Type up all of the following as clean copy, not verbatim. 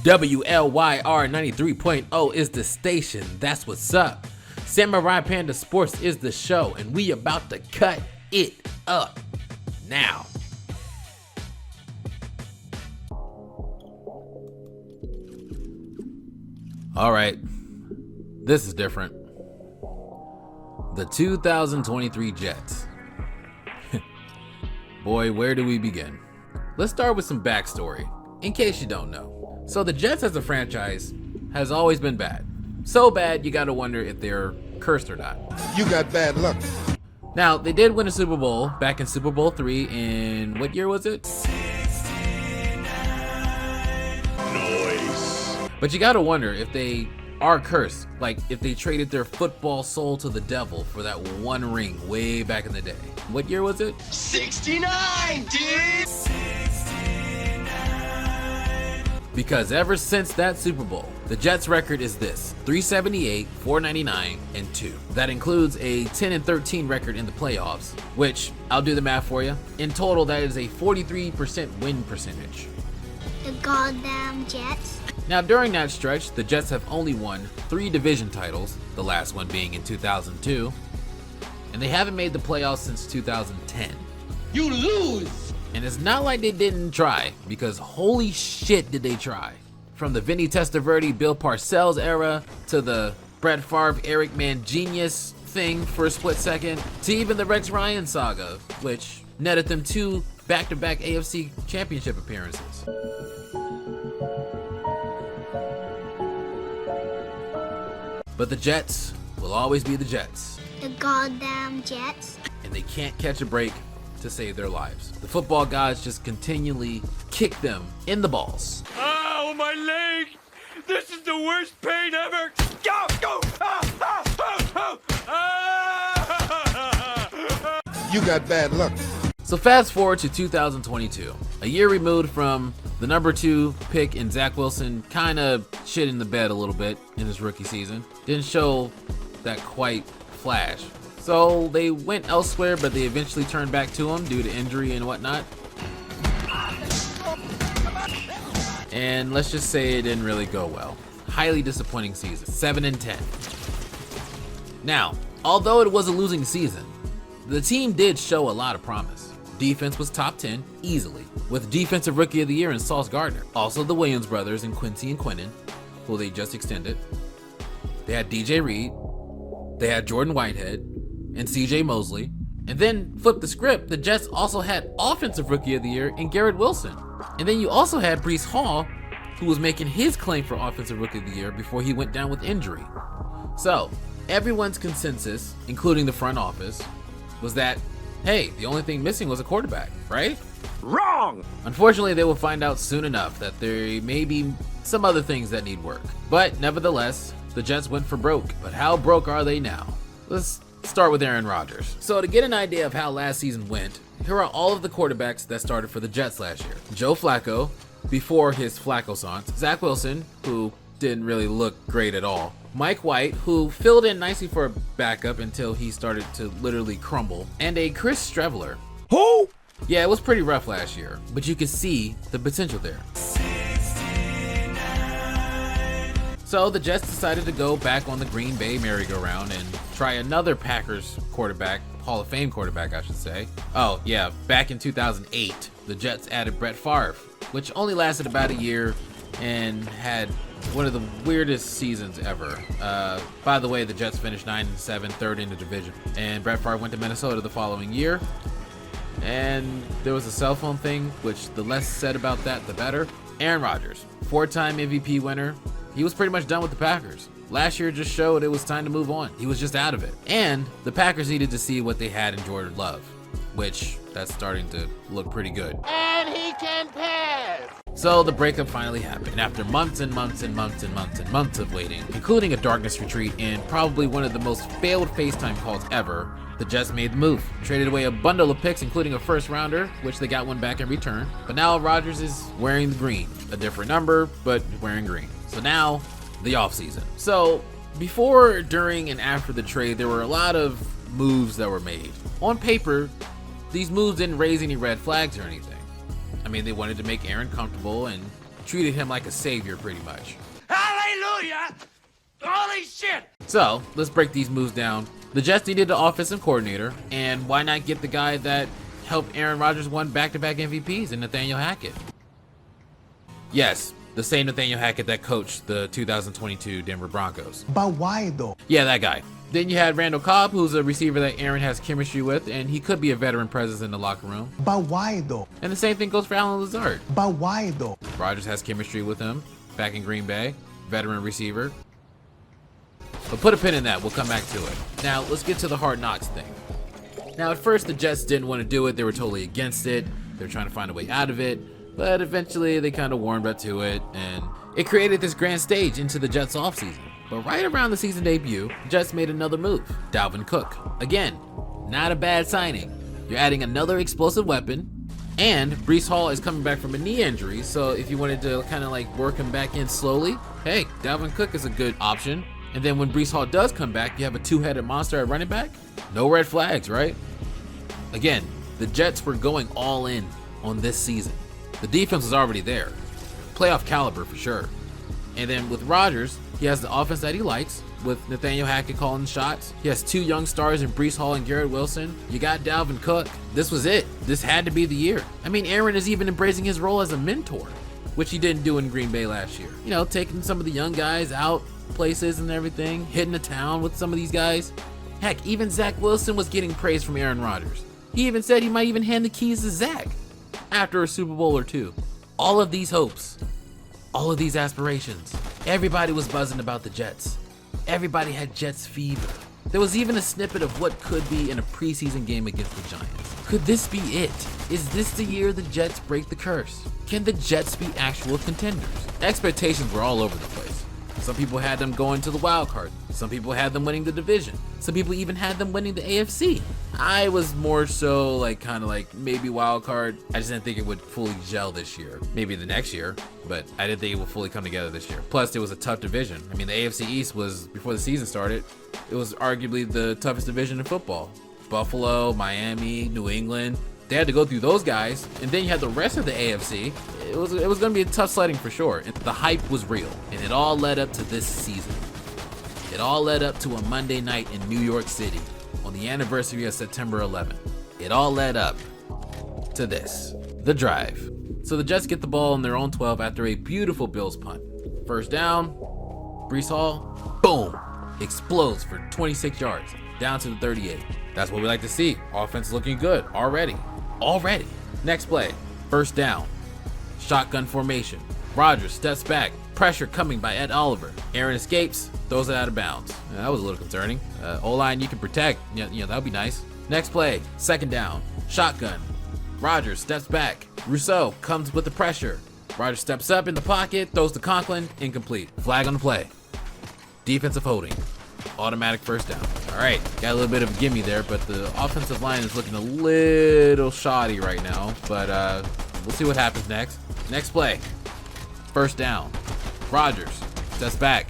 WLYR 93.0 is the station, that's what's up. Samurai Panda Sports is the show, and we about to cut it up now. All right, this is different. The 2023 Jets. Boy, where do we begin? Let's start with some backstory, in case you don't know. So the Jets as a franchise has always been bad. So bad, you gotta wonder if they're cursed or not. You got bad luck. Now, they did win a Super Bowl back in Super Bowl III in, what year was it? Noise. But you gotta wonder if they are cursed, like if they traded their football soul to the devil for that one ring way back in the day. What year was it? 69, dude! Because ever since that Super Bowl, the Jets record is this: 378, 499, and 2. That includes a 10-13 record in the playoffs, which, I'll do the math for you. In total, that is a 43% win percentage. The goddamn Jets. Now, during that stretch, the Jets have only won 3 division titles, the last one being in 2002, and they haven't made the playoffs since 2010. You lose! And it's not like they didn't try, because holy shit did they try. From the Vinny Testaverde, Bill Parcells era, to the Brett Favre, Eric Mangenius thing for a split second, to even the Rex Ryan saga, which netted them 2 back-to-back AFC championship appearances. But the Jets will always be the Jets. The goddamn Jets. And they can't catch a break to save their lives. The football gods just continually kick them in the balls. Ow, my leg! This is the worst pain ever! Go, go! Ah, ah, ah, ah, ah. You got bad luck. So fast forward to 2022, a year removed from the number 2 pick in Zach Wilson kind of shit in the bed a little bit in his rookie season. Didn't show that quite flash. So they went elsewhere, but they eventually turned back to him due to injury and whatnot. And let's just say it didn't really go well. Highly disappointing season, 7-10. Now, although it was a losing season, the team did show a lot of promise. Defense was top 10 easily, with Defensive Rookie of the Year in Sauce Gardner. Also the Williams brothers in Quincy and Quinnen, who they just extended. They had DJ Reed, they had Jordan Whitehead, and CJ Mosley. And then flip the script, the Jets also had Offensive Rookie of the Year in Garrett Wilson. And then you also had Breece Hall, who was making his claim for Offensive Rookie of the Year before he went down with injury. So, everyone's consensus, including the front office, was that, hey, the only thing missing was a quarterback, right? Wrong! Unfortunately, they will find out soon enough that there may be some other things that need work. But nevertheless, the Jets went for broke. But how broke are they now? Let's start with Aaron Rodgers. So to get an idea of how last season went, here are all of the quarterbacks that started for the Jets last year. Joe Flacco, before his Flacco-sance. Zach Wilson, who didn't really look great at all. Mike White, who filled in nicely for a backup until he started to literally crumble. And a Chris Streveler. Who? Yeah, it was pretty rough last year, but you could see the potential there. So the Jets decided to go back on the Green Bay merry-go-round and try another Packers quarterback, Hall of Fame quarterback, I should say. Oh yeah, back in 2008, the Jets added Brett Favre, which only lasted about a year and had one of the weirdest seasons ever. By the way, the Jets finished 9-7, third in the division, and Brett Favre went to Minnesota the following year. And there was a cell phone thing, which the less said about that, the better. Aaron Rodgers, 4-time MVP winner. He was pretty much done with the Packers. Last year just showed it was time to move on. He was just out of it. And the Packers needed to see what they had in Jordan Love, which that's starting to look pretty good. And he can pass! So the breakup finally happened. After months and months and months and months and months of waiting, including a darkness retreat and probably one of the most failed FaceTime calls ever, the Jets made the move. Traded away a bundle of picks, including a first rounder, which they got one back in return. But now Rodgers is wearing the green. A different number, but wearing green. So now, the offseason. So before, during, and after the trade, there were a lot of moves that were made. On paper, these moves didn't raise any red flags or anything. I mean, they wanted to make Aaron comfortable and treated him like a savior pretty much. Hallelujah! Holy shit! So let's break these moves down. The Jets needed an offensive coordinator, and why not get the guy that helped Aaron Rodgers win back-to-back MVPs in Nathaniel Hackett? Yes, the same Nathaniel Hackett that coached the 2022 Denver Broncos. But why though? Yeah, that guy. Then you had Randall Cobb, who's a receiver that Aaron has chemistry with, and he could be a veteran presence in the locker room. But why though? And the same thing goes for Alan Lazard. But why though? Rodgers has chemistry with him back in Green Bay, veteran receiver. But put a pin in that, we'll come back to it. Now, let's get to the hard knocks thing. Now, at first, the Jets didn't want to do it. They were totally against it. They were trying to find a way out of it. But eventually, they kind of warmed up to it, and it created this grand stage into the Jets offseason. But right around the season debut, the Jets made another move, Dalvin Cook. Again, not a bad signing. You're adding another explosive weapon, and Breece Hall is coming back from a knee injury, so if you wanted to kind of like work him back in slowly, hey, Dalvin Cook is a good option. And then when Breece Hall does come back, you have a two-headed monster at running back. No red flags, right? Again, the Jets were going all in on this season. The defense was already there. Playoff caliber for sure. And then with Rodgers, he has the offense that he likes, with Nathaniel Hackett calling the shots. He has two young stars in Breece Hall and Garrett Wilson. You got Dalvin Cook. This was it. This had to be the year. I mean, Aaron is even embracing his role as a mentor, which he didn't do in Green Bay last year. You know, taking some of the young guys out places and everything, hitting the town with some of these guys. Heck, even Zach Wilson was getting praise from Aaron Rodgers. He even said he might even hand the keys to Zach after a Super Bowl or two. All of these hopes, all of these aspirations, everybody was buzzing about the Jets. Everybody had Jets fever. There was even a snippet of what could be in a preseason game against the Giants. Could this be it? Is this the year the Jets break the curse? Can the Jets be actual contenders? Expectations were all over the place. Some people had them going to the wild card. Some people had them winning the division. Some people even had them winning the AFC. I was more so kind of maybe wild card. I just didn't think it would fully gel this year. Maybe the next year, but I didn't think it would fully come together this year. Plus, it was a tough division. I mean, the AFC East was, before the season started, it was arguably the toughest division in football. Buffalo, Miami, New England. They had to go through those guys, and then you had the rest of the AFC. It was going to be a tough sledding for sure. And the hype was real, and it all led up to this season. It all led up to a Monday night in New York City on the anniversary of September 11th. It all led up to this, the drive. So the Jets get the ball on their own 12 after a beautiful Bills punt. First down, Breece Hall, boom, explodes for 26 yards, down to the 38. That's what we like to see. Offense looking good already. Next play, first down, shotgun formation. Rodgers steps back, pressure coming by Ed Oliver. Aaron escapes, throws it out of bounds. That was a little concerning. O-line you can protect, that would be nice. Next play, second down, shotgun. Rodgers steps back. Rousseau comes with the pressure. Rodgers steps up in the pocket, throws to Conklin, incomplete. Flag on the play. Defensive holding. Automatic first down. All right, got a little bit of a gimme there, but the offensive line is looking a little shoddy right now. But we'll see what happens next. Next play, first down. Rodgers steps back.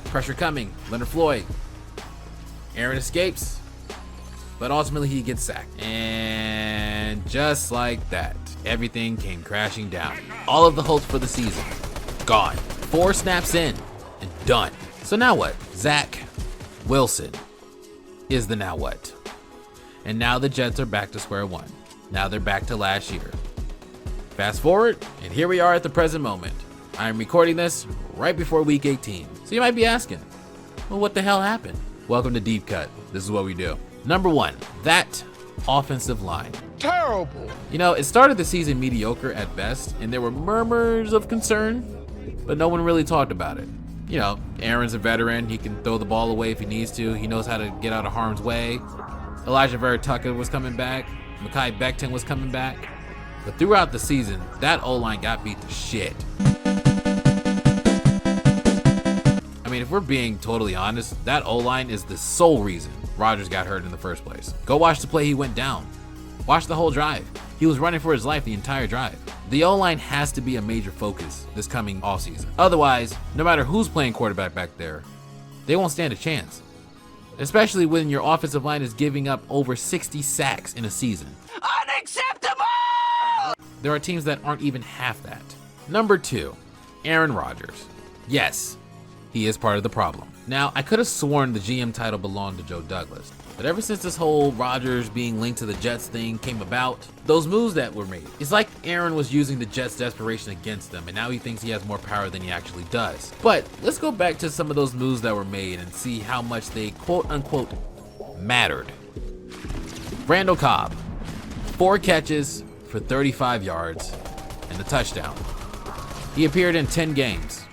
Pressure coming. Leonard Floyd. Aaron escapes, but ultimately he gets sacked. And just like that, everything came crashing down. All of the hopes for the season, gone. 4 snaps in, and done. So now what? Zach Wilson is the now what? And now the Jets are back to square one. Now they're back to last year. Fast forward, and here we are at the present moment. I am recording this right before week 18. So you might be asking, well, what the hell happened? Welcome to Deep Cut. This is what we do. Number 1, that offensive line. Terrible. It started the season mediocre at best, and there were murmurs of concern, but no one really talked about it. Aaron's a veteran. He can throw the ball away if he needs to. He knows how to get out of harm's way. Elijah Vera Tucker was coming back. Mekhi Becton was coming back. But throughout the season, that O-line got beat to shit. I mean, if we're being totally honest, that O-line is the sole reason Rodgers got hurt in the first place. Go watch the play he went down. Watch the whole drive. He was running for his life the entire drive. The O-line has to be a major focus this coming offseason. Otherwise, no matter who's playing quarterback back there, they won't stand a chance. Especially when your offensive line is giving up over 60 sacks in a season. Unacceptable! There are teams that aren't even half that. Number 2, Aaron Rodgers. Yes, he is part of the problem. Now, I could have sworn the GM title belonged to Joe Douglas, but ever since this whole Rodgers being linked to the Jets thing came about, those moves that were made, it's like Aaron was using the Jets' desperation against them, and now he thinks he has more power than he actually does. But let's go back to some of those moves that were made and see how much they quote-unquote mattered. Randall Cobb, 4 catches for 35 yards and a touchdown. He appeared in 10 games.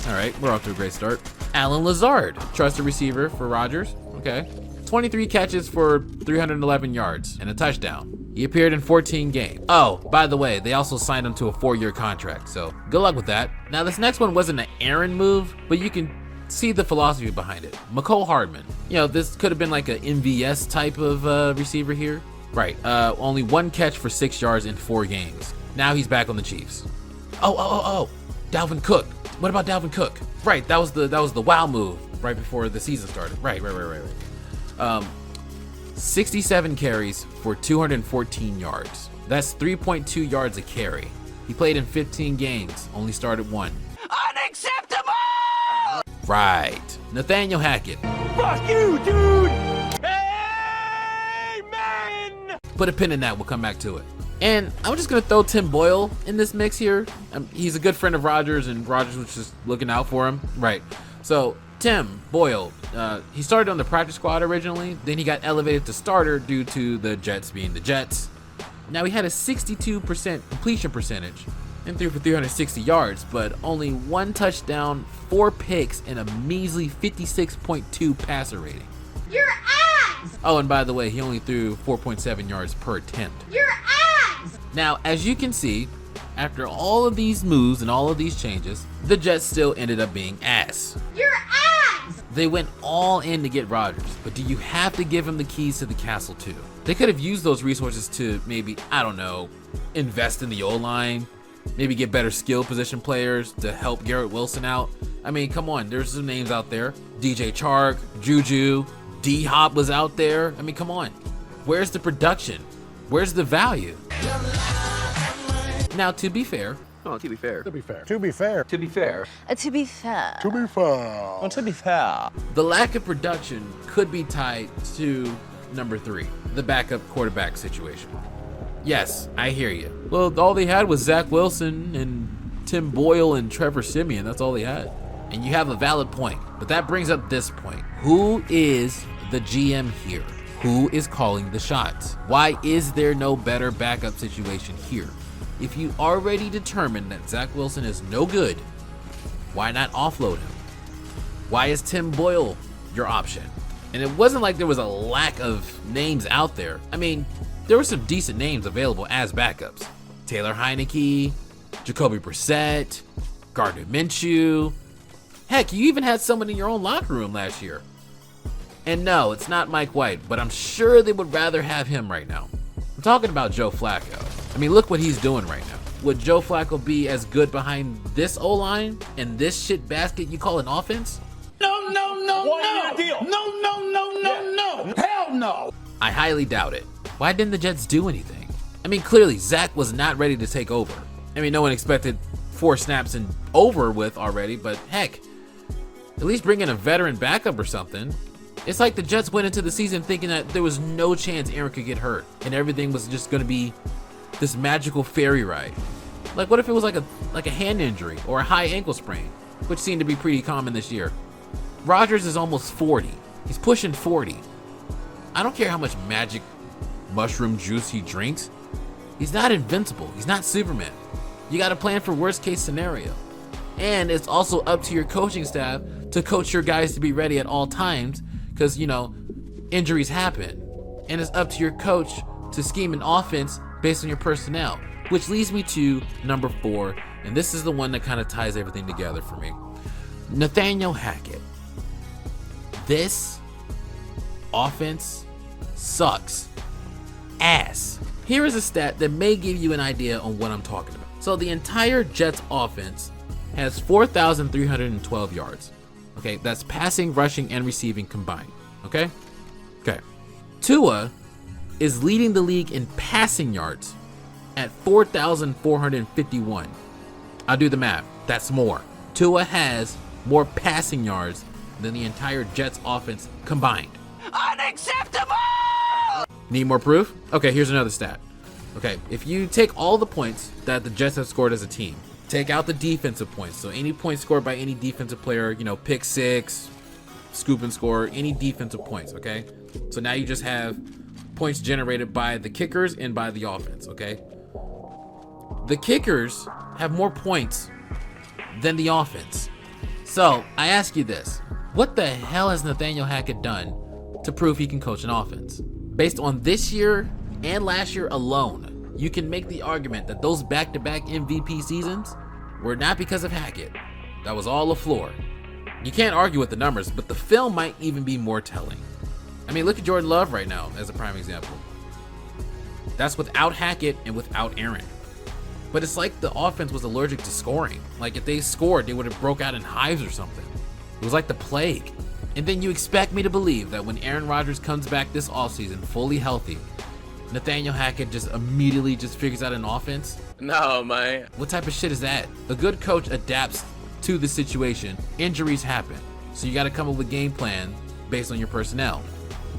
All right, we're off to a great start. Alan Lazard, trusted receiver for Rodgers. Okay. 23 catches for 311 yards and a touchdown. He appeared in 14 games. Oh, by the way, they also signed him to a 4-year contract, so good luck with that. Now, this next one wasn't an Aaron move, but you can see the philosophy behind it. Mecole Hardman. You know, this could have been like an MVS type of receiver here. Right, only 1 catch for 6 yards in 4 games. Now he's back on the Chiefs. Oh, Dalvin Cook. What about Dalvin Cook? Right, that was the wow move right before the season started. Right. 67 carries for 214 yards. That's 3.2 yards a carry. He played in 15 games, only started 1. Unacceptable! Right. Nathaniel Hackett. Fuck you, dude! Amen! Put a pin in that, we'll come back to it. And I'm just gonna throw Tim Boyle in this mix here. He's a good friend of Rodgers, and Rodgers was just looking out for him. Right. So Tim Boyle, he started on the practice squad originally, then he got elevated to starter due to the Jets being the Jets. Now he had a 62% completion percentage and threw for 360 yards, but only 1 touchdown, 4 picks, and a measly 56.2 passer rating. Your ass! Oh, and by the way, he only threw 4.7 yards per attempt. Your ass! Now, as you can see, after all of these moves and all of these changes, the Jets still ended up being ass. Your ass! They went all in to get Rodgers, but do you have to give him the keys to the castle too? They could have used those resources to maybe, I don't know, invest in the O-line, maybe get better skill position players to help Garrett Wilson out. I mean, come on, there's some names out there. DJ Chark, Juju, D-Hop was out there. I mean, come on. Where's the production? Where's the value? Now, to be fair, To be fair. the lack of production could be tied to number 3, the backup quarterback situation. Yes, I hear you. Well, all they had was Zach Wilson and Tim Boyle and Trevor Siemian. That's all they had. And you have a valid point, but that brings up this point. Who is the GM here? Who is calling the shots? Why is there no better backup situation here? If you already determined that Zach Wilson is no good, why not offload him? Why is Tim Boyle your option? And it wasn't like there was a lack of names out there. I mean, there were some decent names available as backups. Taylor Heineke, Jacoby Brissett, Gardner Minshew. Heck, you even had someone in your own locker room last year. And no, it's not Mike White, but I'm sure they would rather have him right now. I'm talking about Joe Flacco. I mean, look what he's doing right now. Would Joe Flacco be as good behind this O-line and this shit basket you call an offense? No. Hell no! I highly doubt it. Why didn't the Jets do anything? I mean, clearly Zach was not ready to take over. I mean, no one expected 4 snaps and over with already, but heck, at least bring in a veteran backup or something. It's like the Jets went into the season thinking that there was no chance Aaron could get hurt and everything was just going to be this magical fairy ride. Like, what if it was like a hand injury or a high ankle sprain, which seemed to be pretty common this year? Rodgers is almost 40. He's pushing 40. I don't care how much magic mushroom juice he drinks. He's not invincible. He's not Superman. You got to plan for worst case scenario. And it's also up to your coaching staff to coach your guys to be ready at all times because, you know, injuries happen. And it's up to your coach to scheme an offense based on your personnel, which leads me to number 4. And this is the one that kind of ties everything together for me. Nathaniel Hackett. This offense sucks ass. Here is a stat that may give you an idea on what I'm talking about. So the entire Jets offense has 4,312 yards. Okay, that's passing, rushing, and receiving combined. Okay? Tua is leading the league in passing yards at 4,451. I'll do the math. That's more. Tua has more passing yards than the entire Jets offense combined. Unacceptable! Need more proof? Okay, here's another stat. Okay, if you take all the points that the Jets have scored as a team, take out the defensive points, so any points scored by any defensive player, you know, pick six, scoop and score, any defensive points, okay? So now you just have points generated by the kickers and by the offense, okay? The kickers have more points than the offense. So I ask you this, what the hell has Nathaniel Hackett done to prove he can coach an offense? Based on this year and last year alone, you can make the argument that those back-to-back MVP seasons were not because of Hackett. That was all a floor. You can't argue with the numbers, but the film might even be more telling. I mean, look at Jordan Love right now as a prime example. That's without Hackett and without Aaron. But it's like the offense was allergic to scoring. Like if they scored, they would have broke out in hives or something. It was like the plague. And then you expect me to believe that when Aaron Rodgers comes back this offseason fully healthy, Nathaniel Hackett just immediately just figures out an offense? No, man. What type of shit is that? A good coach adapts to the situation. Injuries happen. So you got to come up with a game plan based on your personnel.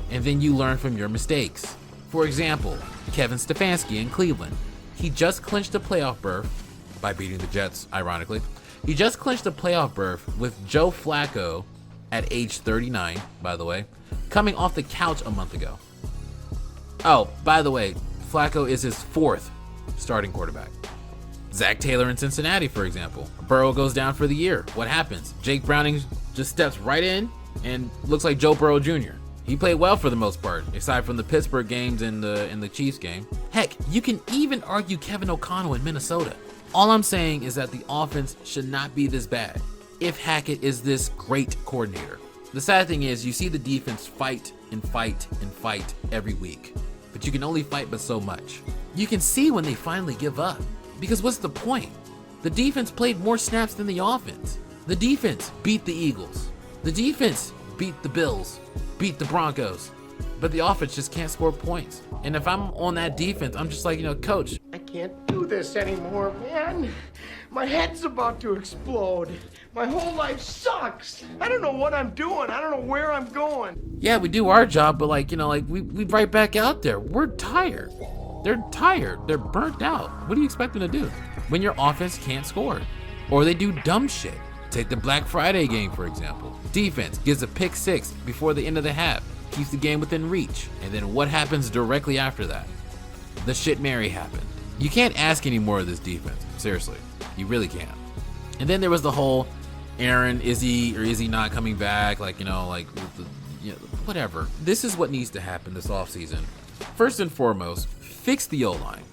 And then you learn from your mistakes. For example, Kevin Stefanski in Cleveland. He just clinched a playoff berth by beating the Jets, ironically. He just clinched a playoff berth with Joe Flacco at age 39, by the way, coming off the couch a month ago. Oh, by the way, Flacco is his fourth starting quarterback. Zach Taylor in Cincinnati, for example. Burrow goes down for the year. What happens? Jake Browning just steps right in and looks like Joe Burrow Jr. He played well for the most part, aside from the Pittsburgh games and the Chiefs game. Heck, you can even argue Kevin O'Connell in Minnesota. All I'm saying is that the offense should not be this bad if Hackett is this great coordinator. The sad thing is you see the defense fight and fight and fight every week, but you can only fight but so much. You can see when they finally give up, because what's the point? The defense played more snaps than the offense. The defense beat the Eagles. The defense beat the Bills, beat the Broncos, but the offense just can't score points. And if I'm on that defense, I'm just like, you know, coach, I can't do this anymore, man. My head's about to explode. My whole life sucks. I don't know what I'm doing. I don't know where I'm going. yeah, we do our job, but like, you know, like we right back out there. We're tired. They're tired. They're burnt out. What do you expect them to do when your offense can't score? Or they do dumb shit. Take the Black Friday game, for example. Defense gives a pick six before the end of the half, keeps the game within reach. And then what happens directly after that? The shit Mary happened. You can't ask any more of this defense. Seriously, you really can't. And then there was the whole Aaron, is he or is he not coming back? Like, you know, like, whatever. This is what needs to happen this offseason. First and foremost, fix the O-line.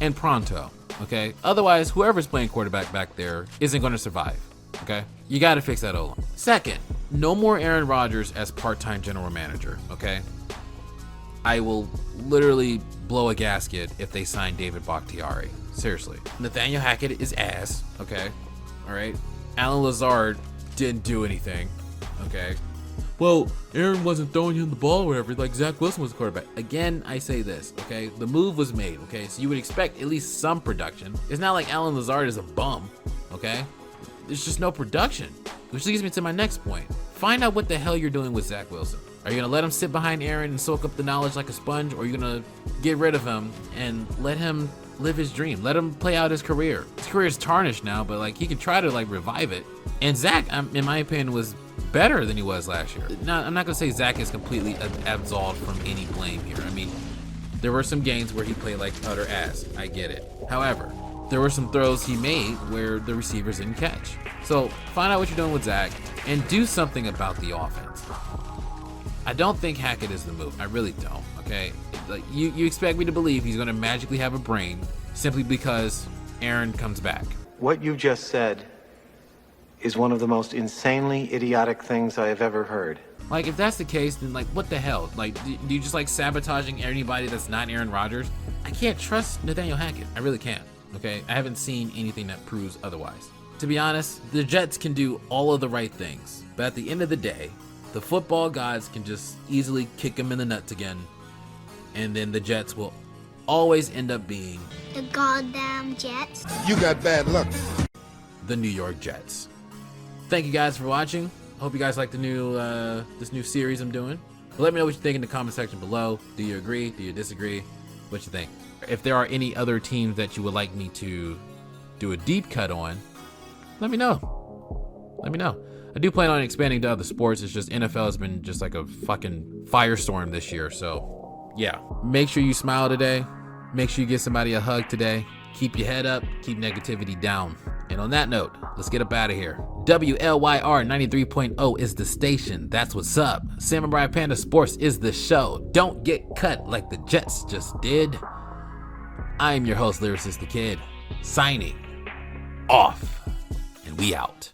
And pronto, okay? Otherwise, whoever's playing quarterback back there isn't going to survive, okay? You got to fix that O-line. Second, no more Aaron Rodgers as part-time general manager, okay? I will literally blow a gasket if they sign David Bakhtiari. Seriously. Nathaniel Hackett is ass, okay? All right? Alan Lazard didn't do anything, okay? Well, Aaron wasn't throwing him the ball or whatever, like Zach Wilson was the quarterback. Again, I say this, okay? The move was made, okay? So you would expect at least some production. It's not like Alan Lazard is a bum, okay? There's just no production, which leads me to my next point. Find out what the hell you're doing with Zach Wilson. Are you gonna let him sit behind Aaron and soak up the knowledge like a sponge, or are you gonna get rid of him and let him live his dream? Let him play out his career. His career is tarnished now, but like he can try to like revive it. And Zach, in my opinion, was better than he was last year. Now, I'm not gonna say Zach is completely absolved from any blame here. I mean, there were some games where he played like utter ass. I get it. However, there were some throws he made where the receivers didn't catch. So find out what you're doing with Zach and do something about the offense. I don't think Hackett is the move. I really don't, okay? Like you expect me to believe he's gonna magically have a brain simply because Aaron comes back. What you just said is one of the most insanely idiotic things I have ever heard. Like, if that's the case, then like, what the hell? Like, do you just like sabotaging anybody that's not Aaron Rodgers? I can't trust Nathaniel Hackett. I really can't, okay? I haven't seen anything that proves otherwise. To be honest, the Jets can do all of the right things, but at the end of the day, the football gods can just easily kick him in the nuts again, and then the Jets will always end up being The goddamn Jets. You got bad luck. the New York Jets. Thank you guys for watching. I hope you guys like the new this new series I'm doing. But let me know what you think in the comment section below. Do you agree? Do you disagree? What you think? If there are any other teams that you would like me to do a deep cut on, let me know. Let me know. I do plan on expanding to other sports. It's just NFL has been just like a fucking firestorm this year. So yeah, make sure you smile today. Make sure you give somebody a hug today. Keep your head up, keep negativity down. And on that note, let's get up out of here. WLYR 93.0 is the station. That's what's up. Samurai Panda Sports is the show. Don't get cut like the Jets just did. I am your host, Lyricist the Kid, signing off. And we out.